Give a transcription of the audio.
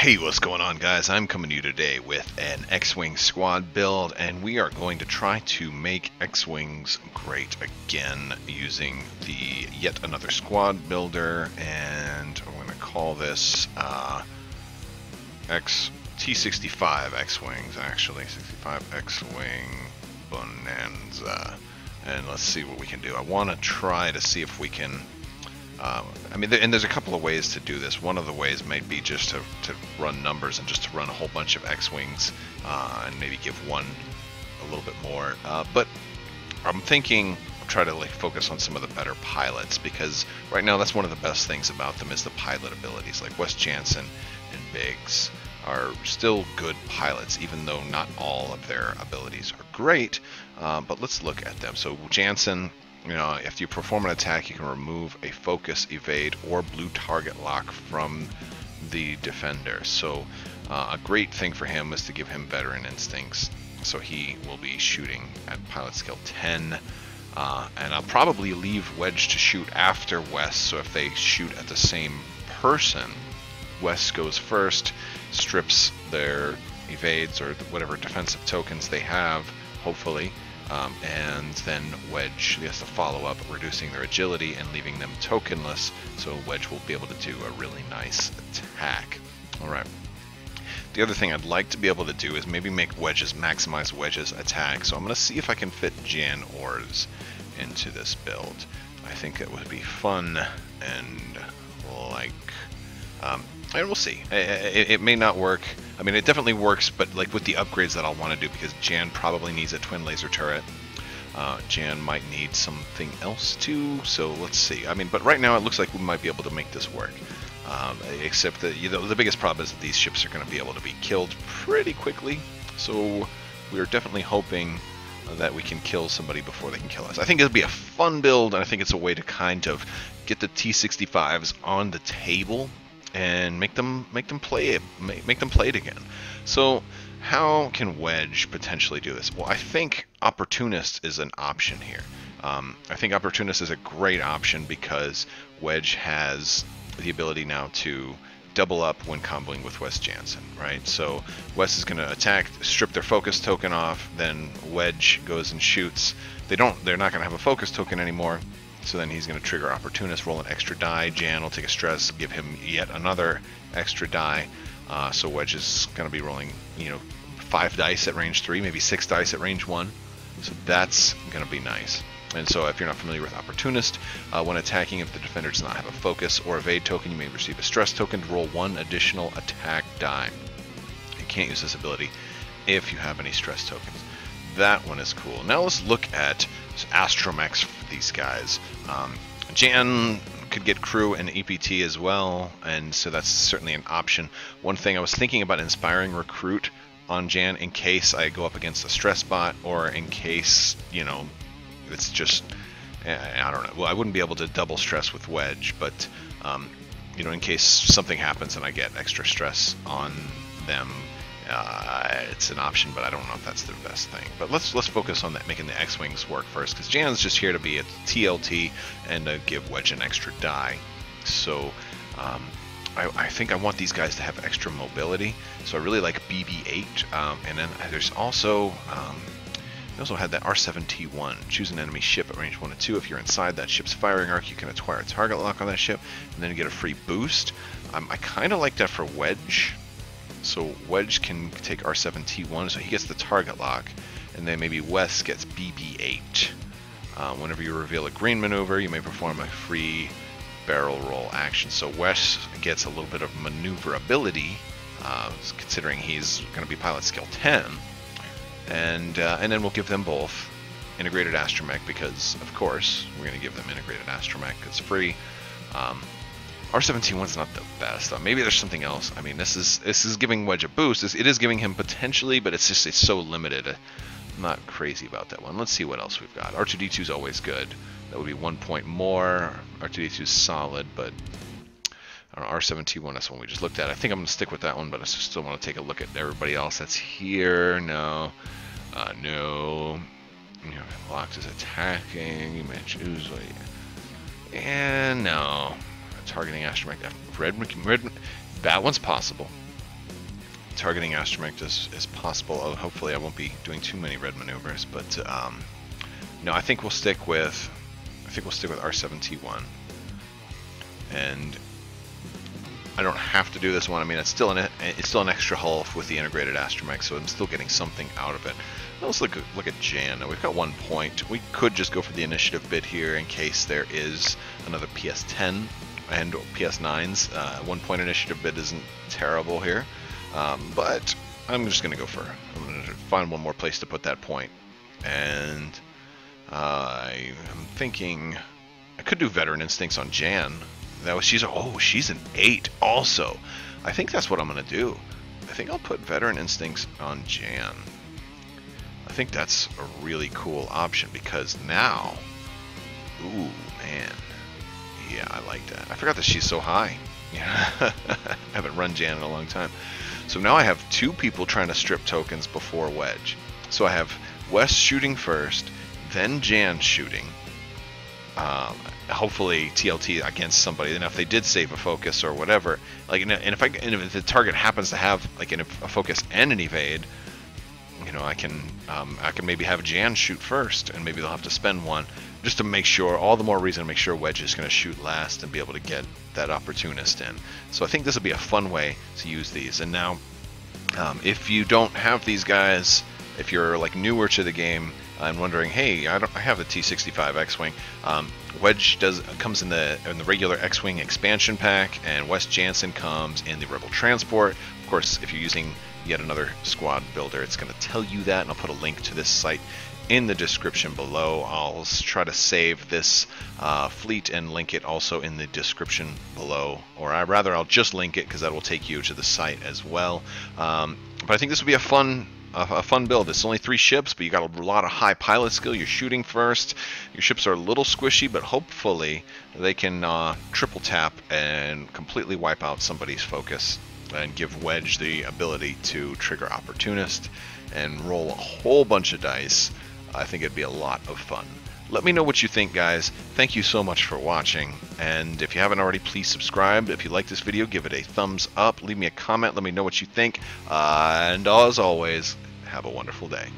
Hey, what's going on, guys? I'm coming to you today with an X-Wing squad build, and we are going to try to make X-Wings great again using the yet another squad builder, and I'm going to call this T-65 X-Wings, actually. 65 X-Wing Bonanza. And let's see what we can do. I want to try to see if we can... and there's a couple of ways to do this. One of the ways might be just to run numbers and just to run a whole bunch of X-Wings and maybe give one a little bit more. But I'm thinking I'll try to focus on some of the better pilots, because right now that's one of the best things about them is the pilot abilities. Like Wes Jansen and Biggs are still good pilots, even though not all of their abilities are great. But let's look at them. So Jansen, if you perform an attack, you can remove a focus, evade, or blue target lock from the defender. So a great thing for him is to give him veteran instincts. So he will be shooting at pilot skill 10. And I'll probably leave Wedge to shoot after Wes, so if they shoot at the same person, Wes goes first, strips their evades or whatever defensive tokens they have, hopefully. And then Wedge has to follow up, reducing their agility and leaving them tokenless, so Wedge will be able to do a really nice attack. Alright. The other thing I'd like to be able to do is maybe make maximize Wedge's attack, so I'm going to see if I can fit Jan Ors into this build. I think it would be fun and and we'll see. It may not work. I mean, it definitely works, but like with the upgrades that I'll want to do, because Jan probably needs a twin laser turret. Jan might need something else too, so let's see. I mean, but right now it looks like we might be able to make this work. Except that the biggest problem is that these ships are going to be able to be killed pretty quickly. So we're definitely hoping that we can kill somebody before they can kill us. I think it'll be a fun build, and I think it's a way to kind of get the T-65s on the table and make them play it again. So how can Wedge potentially do this? Well, I think Opportunist is an option here. I think Opportunist is a great option because Wedge has the ability now to double up when comboing with Wes Jansen, right? So Wes is going to attack, strip their focus token off, then Wedge goes and shoots. They're not going to have a focus token anymore. So then he's going to trigger Opportunist, roll an extra die. Jan will take a stress, give him yet another extra die. So Wedge is going to be rolling, 5 dice at range 3, maybe 6 dice at range 1. So that's going to be nice. And so if you're not familiar with Opportunist, when attacking, if the defender does not have a focus or evade token, you may receive a stress token to roll 1 additional attack die. You can't use this ability if you have any stress tokens. That one is cool. Now let's look at Astromechs for these guys. Jan could get crew and EPT as well, and so that's certainly an option. One thing I was thinking about inspiring recruit on Jan in case I go up against a stress bot, or in case, it's just, I don't know. Well, I wouldn't be able to double stress with Wedge, but, in case something happens and I get extra stress on them, it's an option, but I don't know if that's the best thing. But let's focus on that, making the X-Wings work first, because Jan's just here to be a TLT and to give Wedge an extra die. So I think I want these guys to have extra mobility, so I really like BB-8. And then there's also we also had that R7T1. Choose an enemy ship at range 1 and 2. If you're inside that ship's firing arc, you can acquire a target lock on that ship, and then you get a free boost. I kind of like that for Wedge. So Wedge can take R7T1, so he gets the target lock, and then maybe Wes gets BB-8. Whenever you reveal a green maneuver, you may perform a free barrel roll action. So Wes gets a little bit of maneuverability, considering he's going to be pilot skill 10. And then we'll give them both integrated Astromech, because, of course, we're going to give them integrated Astromech. It's free. R7T1's not the best. Maybe there's something else. I mean, this is giving Wedge a boost. It is giving him potentially, but it's so limited. I'm not crazy about that one. Let's see what else we've got. R2D2 is always good. That would be 1 point more. R2D2 is solid, but I don't know, R7T1, that's one we just looked at. I think I'm going to stick with that one, but I still want to take a look at everybody else that's here. No. No. Locked is attacking. You may choose. And no. Targeting Astromech. Red, that one's possible. targeting Astromech as possible. Hopefully I won't be doing too many red maneuvers, but no, I think we'll stick with R7T1, and I don't have to do this one. I mean, it's still an extra hull with the integrated Astromech, so I'm still getting something out of it. Now let's look at Jan. Now we've got 1 point. We could just go for the initiative bid here in case there is another PS10 and PS9s. 1 point initiative bid isn't terrible here, but I'm just going to I'm going to find one more place to put that point, and I'm thinking I could do Veteran Instincts on Jan. She's an 8 also. I think that's what I'm going to do. I think I'll put Veteran Instincts on Jan. I think that's a really cool option because now, ooh man, yeah, I like that. I forgot that she's so high. Yeah, I haven't run Jan in a long time. So now I have 2 people trying to strip tokens before Wedge. So I have Wes shooting first, then Jan shooting. Hopefully TLT against somebody. And if they did save a focus or whatever, like, and if the target happens to have like a focus and an evade, you know, I can maybe have Jan shoot first, and maybe they'll have to spend 1 just to make sure. All the more reason to make sure Wedge is going to shoot last and be able to get that Opportunist in. So I think this will be a fun way to use these. And now, if you don't have these guys, if you're like newer to the game and wondering, hey, I have the T-65 X-Wing. Wedge comes in the regular X-Wing expansion pack, and Wes Jansen comes in the Rebel Transport. Of course, if you're using yet another squad builder, it's going to tell you that, and I'll put a link to this site in the description below. I'll try to save this fleet and link it also in the description below, or rather I'll just link it because that will take you to the site as well. But I think this will be a fun build. It's only 3 ships, but you got a lot of high pilot skill. You're shooting first. Your ships are a little squishy, but hopefully they can triple tap and completely wipe out somebody's focus and give Wedge the ability to trigger Opportunist and roll a whole bunch of dice. I think it'd be a lot of fun. Let me know what you think, guys. Thank you so much for watching, and if you haven't already, please subscribe. If you like this video, give it a thumbs up, leave me a comment, let me know what you think, and as always, have a wonderful day.